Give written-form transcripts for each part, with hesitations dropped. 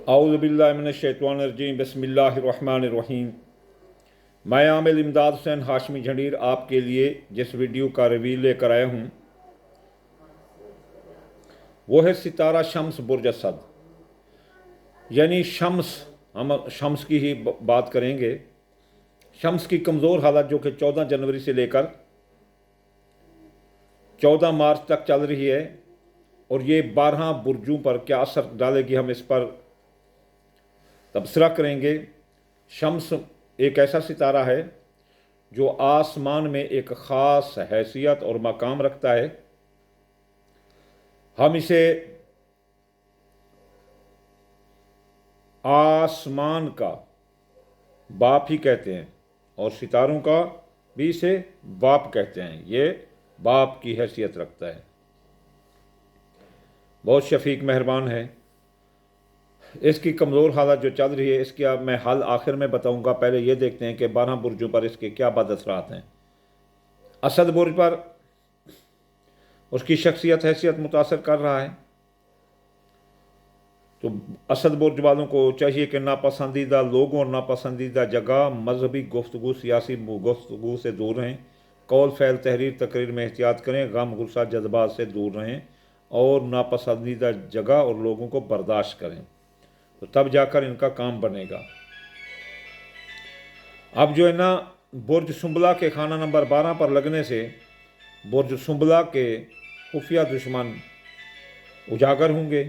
اعوذ باللہ من الشیطان الرجیم بسم اللہ الرحمن الرحیم۔ میں عامل امداد حسین ہاشمی جھنڈیر آپ کے لیے جس ویڈیو کا ریویو لے کر آیا ہوں وہ ہے ستارہ شمس برج اسد، یعنی شمس، ہم شمس کی ہی بات کریں گے۔ شمس کی کمزور حالت جو کہ 14 جنوری سے لے کر 14 مارچ تک چل رہی ہے، اور یہ 12 برجوں پر کیا اثر ڈالے گی ہم اس پر تبصرہ کریں گے۔ شمس ایک ایسا ستارہ ہے جو آسمان میں ایک خاص حیثیت اور مقام رکھتا ہے۔ ہم اسے آسمان کا باپ ہی کہتے ہیں اور ستاروں کا بھی اسے باپ کہتے ہیں۔ یہ باپ کی حیثیت رکھتا ہے، بہت شفیق مہربان ہے۔ اس کی کمزور حالت جو چل رہی ہے، اس کا میں حل آخر میں بتاؤں گا۔ پہلے یہ دیکھتے ہیں کہ 12 برجوں پر اس کے کیا بد اثرات ہیں۔ اسد برج پر اس کی شخصیت حیثیت متاثر کر رہا ہے، تو اسد برج والوں کو چاہیے کہ ناپسندیدہ لوگوں اور ناپسندیدہ جگہ، مذہبی گفتگو، سیاسی گفتگو سے دور رہیں، قول فعل تحریر تقریر میں احتیاط کریں، غم غصہ جذبات سے دور رہیں اور ناپسندیدہ جگہ اور لوگوں کو برداشت کریں، تو تب جا کر ان کا کام بنے گا۔ اب جو ہے نا، برج سنبلہ کے خانہ نمبر 12 پر لگنے سے برج سنبلہ کے خفیہ دشمن اجاگر ہوں گے،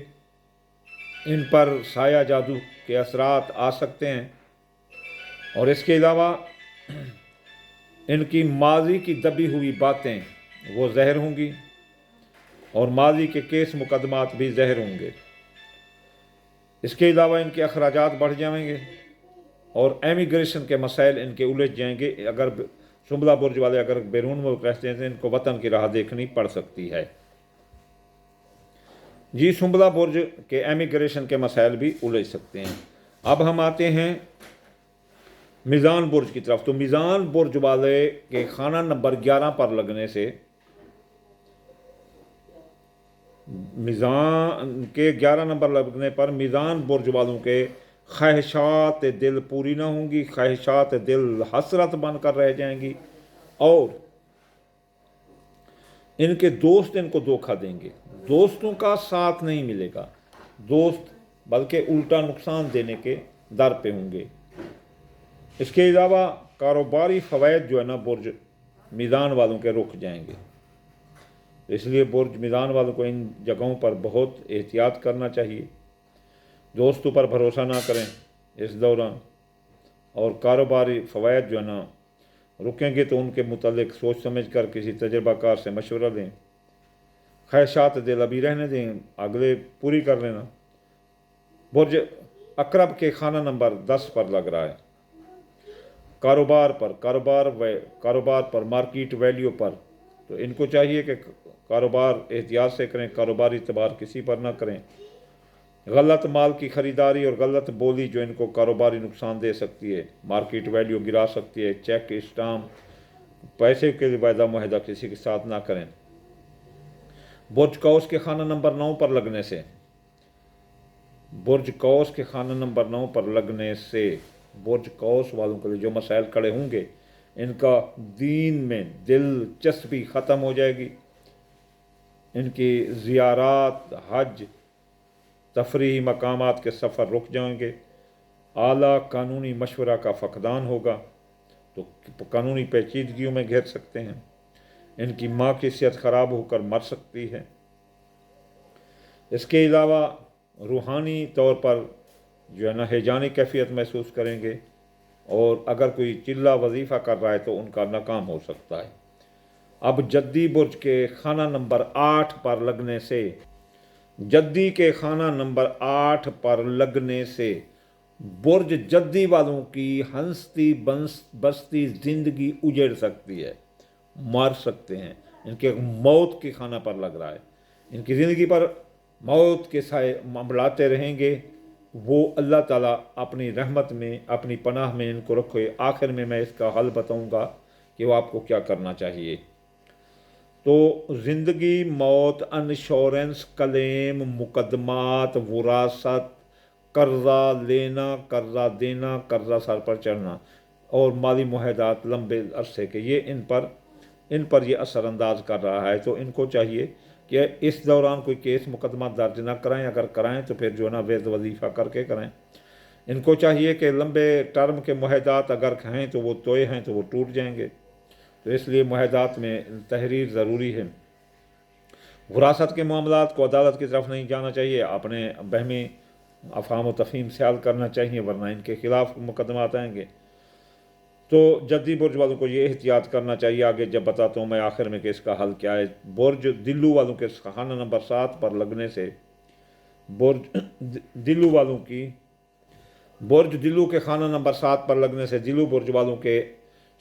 ان پر سایہ جادو کے اثرات آ سکتے ہیں، اور اس کے علاوہ ان کی ماضی کی دبی ہوئی باتیں وہ زہر ہوں گی، اور ماضی کے کیس مقدمات بھی زہر ہوں گے۔ اس کے علاوہ ان کے اخراجات بڑھ جائیں گے اور امیگریشن کے مسائل ان کے الجھ جائیں گے۔ اگر سنبلہ برج والے اگر بیرون ملک رہتے ہیں تو ان کو وطن کی راہ دیکھنی پڑ سکتی ہے۔ جی، سنبلہ برج کے امیگریشن کے مسائل بھی الجھ سکتے ہیں۔ اب ہم آتے ہیں میزان برج کی طرف۔ تو میزان برج والے کے خانہ نمبر 11 پر لگنے سے، میزان کے 11 نمبر لگنے پر میزان برج والوں کے خواہشات دل پوری نہ ہوں گی، خواہشات دل حسرت بن کر رہ جائیں گی، اور ان کے دوست ان کو دھوکہ دیں گے۔ دوستوں کا ساتھ نہیں ملے گا، دوست بلکہ الٹا نقصان دینے کے در پہ ہوں گے۔ اس کے علاوہ کاروباری فوائد جو ہے نا برج میزان والوں کے رک جائیں گے، اس لیے برج میزان والوں کو ان جگہوں پر بہت احتیاط کرنا چاہیے۔ دوستوں پر بھروسہ نہ کریں اس دوران، اور کاروباری فوائد جو ہے نا رکیں گے تو ان کے متعلق سوچ سمجھ کر کسی تجربہ کار سے مشورہ لیں۔ خواہشات دل ابھی رہنے دیں، اگلے پوری کر لینا۔ برج عقرب کے خانہ نمبر 10 پر لگ رہا ہے۔ کاروبار پر مارکیٹ ویلیو پر، تو ان کو چاہیے کہ کاروبار احتیاط سے کریں، کاروباری اعتبار کسی پر نہ کریں۔ غلط مال کی خریداری اور غلط بولی جو ان کو کاروباری نقصان دے سکتی ہے، مارکیٹ ویلیو گرا سکتی ہے۔ چیک، اسٹامپ، پیسے کے وعدہ معاہدہ کسی کے ساتھ نہ کریں۔ برج قوس کے خانہ نمبر 9 پر لگنے سے، برج قوس کے خانہ نمبر 9 پر لگنے سے برج قوس والوں کے لیے جو مسائل کھڑے ہوں گے، ان کا دین میں دلچسپی ختم ہو جائے گی، ان کی زیارات، حج، تفریحی مقامات کے سفر رک جائیں گے، اعلیٰ قانونی مشورہ کا فقدان ہوگا، تو قانونی پیچیدگیوں میں گھر سکتے ہیں۔ ان کی ماں کی صحت خراب ہو کر مر سکتی ہے۔ اس کے علاوہ روحانی طور پر جو ہے نا ہیجانی کیفیت محسوس کریں گے، اور اگر کوئی چلہ وظیفہ کر رہا ہے تو ان کا ناکام ہو سکتا ہے۔ اب جدی برج کے خانہ نمبر 8 پر لگنے سے، جدی کے خانہ نمبر 8 پر لگنے سے برج جدی والوں کی ہنستی بستی زندگی اجڑ سکتی ہے، مر سکتے ہیں۔ ان کے موت کے خانہ پر لگ رہا ہے، ان کی زندگی پر موت کے سائے منڈلاتے رہیں گے۔ وہ اللہ تعالیٰ اپنی رحمت میں، اپنی پناہ میں ان کو رکھے۔ آخر میں اس کا حل بتاؤں گا کہ وہ آپ کو کیا کرنا چاہیے۔ تو زندگی، موت، انشورنس، کلیم، مقدمات، وراثت، कर्जा लेना, कर्जा देना, कर्जा सर पर चढ़ना और माली मुआहदात लंबे अरसे के, ये इन पर ये असरअंदाज कर रहा है। तो इनको चाहिए कि इस दौरान कोई केस मुकदमा दर्ज ना कराएं, अगर कराएं तो फिर जो है ना वेद वजीफ़ा करके कराएं। इनको चाहिए कि लंबे टर्म के मुआहदात अगर हैं तो वो तोय हैं तो वो टूट जाएंगे, तो इसलिए मुआहदात में तहरीर ज़रूरी है। वरासत के मामलात को अदालत की तरफ नहीं जाना चाहिए, अपने बहमी अफहाम व तफहीम से हल करना चाहिए, वरना इनके खिलाफ मुकदमात आएंगे। तो जद्दी बुर्ज वालों को ये एहतियात करना चाहिए। आगे जब बताता हूँ मैं आखिर में कि इसका हल क्या है। बुर्ज दिल्लू वालों के खाना नंबर 7 पर लगने से बुर्ज दिल्लू के खाना नंबर 7 पर लगने से दिल्लू बुर्ज वालों के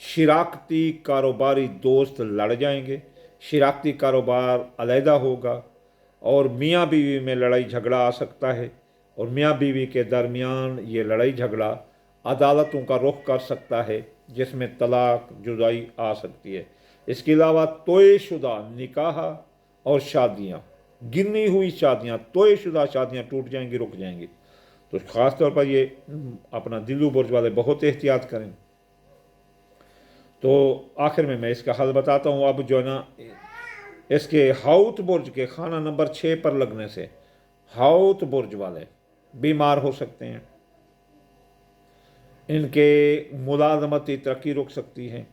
शिराकती कारोबारी दोस्त लड़ जाएंगे, शिराकती कारोबार अलहदा होगा और मियाँ बीवी में लड़ाई झगड़ा आ सकता है, और मियाँ बीवी के दरमियान ये लड़ाई झगड़ा अदालतों का रुख कर सकता है, जिसमें तलाक जुदाई आ सकती है। इसके अलावा तोयशुदा निकाह और शादियाँ, गिनी हुई शादियाँ, तोयशुदा शादियाँ टूट जाएंगी, रुक जाएंगी। तो ख़ास तौर पर ये अपना दिल्लू बुर्ज वाले बहुत एहतियात करें। तो आखिर में मैं इसका हल बताता हूँ। अब जो है ना, इसके हाउत बुर्ज के खाना नंबर 6 पर लगने से हाउत बुर्ज वाले बीमार हो सकते हैं, इनके मुलाजमती तरक्की रुक सकती है,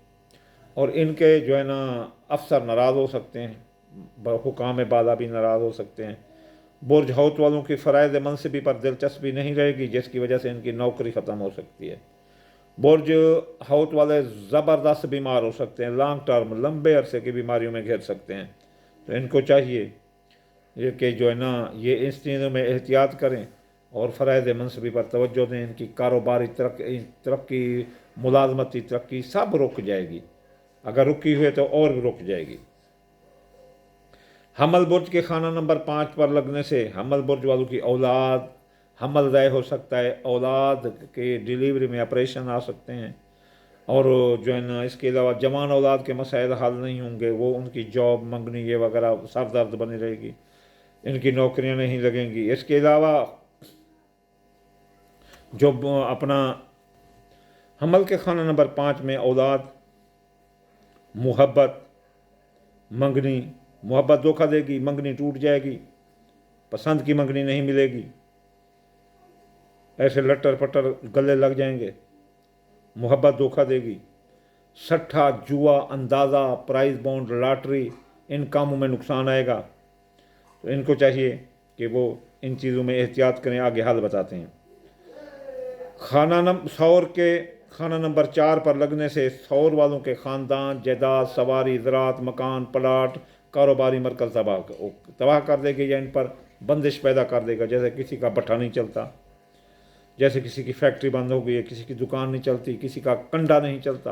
और इनके जो है ना अफसर नाराज़ हो सकते हैं, हुकाम बाला भी नाराज़ हो सकते हैं। बुर्ज हाउत वालों की फ़राइज़ मनसबी पर दिलचस्पी नहीं रहेगी, जिसकी वजह से इनकी नौकरी ख़त्म हो सकती है। बुर्ज हाउत वाले ज़बरदस्त बीमार हो सकते हैं, लॉन्ग टर्म लंबे अरसे की बीमारियों में घिर सकते हैं। तो इनको चाहिए ये कि जो है ना ये इस चीज़ों में एहतियात करें और फ़राइज़ मनसबी पर तवज्जो दें। इनकी कारोबारी तरक्की, मुलाजमती तरक्की सब रुक जाएगी, अगर रुकी हुई तो और भी रुक जाएगी। हमल बुर्ज के खाना नंबर 5 पर लगने से हमल बुर्ज वालों की औलाद हमल ज़ाय हो सकता है, औलाद के डिलीवरी में ऑपरेशन आ सकते हैं, और जो है ना इसके अलावा जवान औलाद के मसाइल हल नहीं होंगे, वो उनकी जॉब मंगनी ये वगैरह सर दर्द बनी रहेगी, इनकी नौकरियां नहीं लगेंगी। इसके अलावा जो अपना हमल के खाना नंबर 5 में औलाद, मोहब्बत, मंगनी, मोहब्बत धोखा देगी, मंगनी टूट जाएगी, पसंद की मंगनी नहीं मिलेगी, ऐसे लट्टर पट्टर गले लग जाएंगे, मोहब्बत धोखा देगी। सट्टा, जुआ, अंदाज़ा, प्राइज बॉन्ड, लॉटरी, इन कामों में नुकसान आएगा। तो इनको चाहिए कि वो इन चीज़ों में एहतियात करें। आगे हाल बताते हैं। सौर के खाना नंबर 4 पर लगने से सौर वालों के ख़ानदान, जायदाद, सवारी, ज़राअत, मकान, प्लाट, कारोबारी मरकज़ तबाह कर देगी, या इन पर बंदिश पैदा कर देगा। जैसे किसी का भट्ठा नहीं चलता, जैसे किसी की फैक्ट्री बंद हो गई है, किसी की दुकान नहीं चलती, किसी का कंडा नहीं चलता,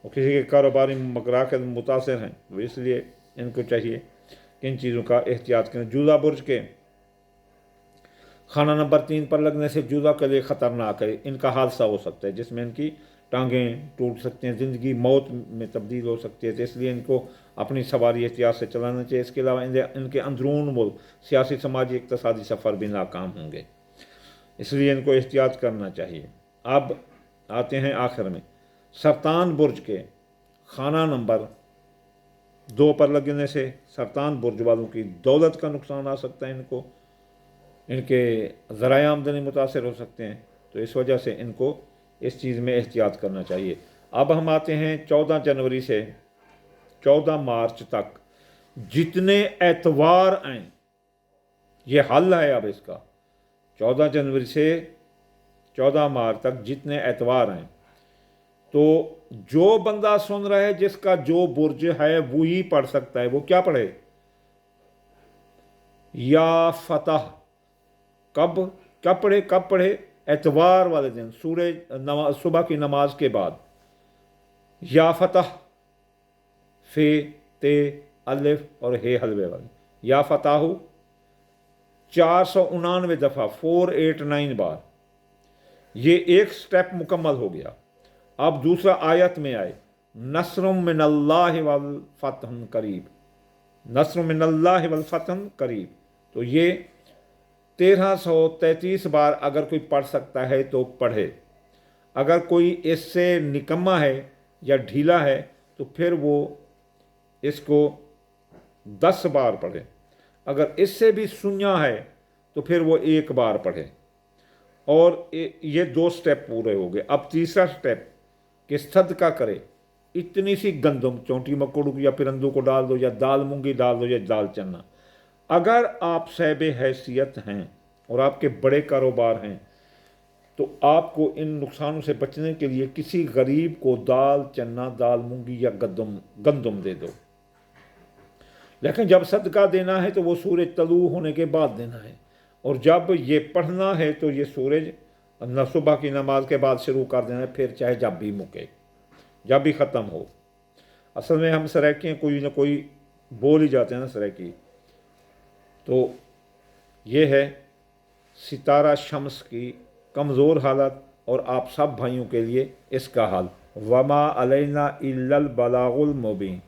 और किसी के कारोबारी मराकज़ मुतासर हैं। तो इसलिए इनको चाहिए कि इन चीज़ों का एहतियात करें। जूदा बुर्ज के खाना नंबर 3 पर लगने से जूदा के लिए ख़तरनाक है, इनका हादसा हो सकता है जिसमें इनकी टांगें टूट सकती हैं, ज़िंदगी मौत में तब्दील हो सकती है। तो इसलिए इनको अपनी सवारी एहतियात से चलाना चाहिए। इसके अलावा इनके अंदरून मुल्क सियासी, समाजी, इक़्तिसादी सफ़र भी नाकाम होंगे, इसलिए इनको एहतियात करना चाहिए। अब आते हैं आखिर में, सरतान बुर्ज के खाना नंबर 2 पर लगने से सरतान बुर्ज वालों की दौलत का नुकसान आ सकता है, इनके ज़राए आमदनी मुतासर हो सकते हैं। तो इस वजह से इनको इस चीज़ में एहतियात करना चाहिए। अब हम आते हैं 14 जनवरी से 14 मार्च तक जितने एतवार आएँ, ये हल है अब इसका। 14 जनवरी से 14 मार्च तक जितने एतवार हैं, तो जो बंदा सुन रहा है जिसका जो बुर्ज है वो ही पढ़ सकता है। वो क्या पढ़े? या फतह। कब पढ़े? एतवार वाले दिन, सुबह की नमाज के बाद। या फतह, फे, ते, अलिफ और हे हलवे वाली। या फताहू 499 दफ़ा, 489 बार। ये एक स्टेप मुकम्मल हो गया। अब दूसरा आयत में आए, नस्रुम मिनल्लाहि वल फतहुन करीब, नस्रुम मिनल्लाहि वल फतहुन करीब। तो ये 1333 बार अगर कोई पढ़ सकता है तो पढ़े। अगर कोई इससे निकम्मा है या ढीला है तो फिर वो इसको 10 बार पढ़े। अगर इससे भी सुन्या है तो फिर वो 1 बार पढ़े। और ये 2 स्टेप पूरे हो गए। अब तीसरा स्टेप कि सदका करे। इतनी सी गंदम, चौंटी मकोड़ू या पिरंदू को डाल दो, या दाल मूंगी डाल दो, या दाल चना। अगर आप साहिब हैसियत हैं और आपके बड़े कारोबार हैं तो आपको इन नुकसानों से बचने के लिए किसी गरीब को दाल चना, दाल मूंगी या गंदम दे दो। लेकिन जब सदका देना है तो वो सूरज तलू होने के बाद देना है, और जब ये पढ़ना है तो ये सूरज सुबह की नमाज के बाद शुरू कर देना है, फिर चाहे जब भी मुके, जब भी ख़त्म हो। असल में हम सराइकियाँ कोई ना कोई बोल ही जाते हैं ना सराइकी। तो ये है सितारा शम्स की कमज़ोर हालत, और आप सब भाइयों के लिए इसका हाल। वमा अलैना इल्लल बलागुल मुबीन।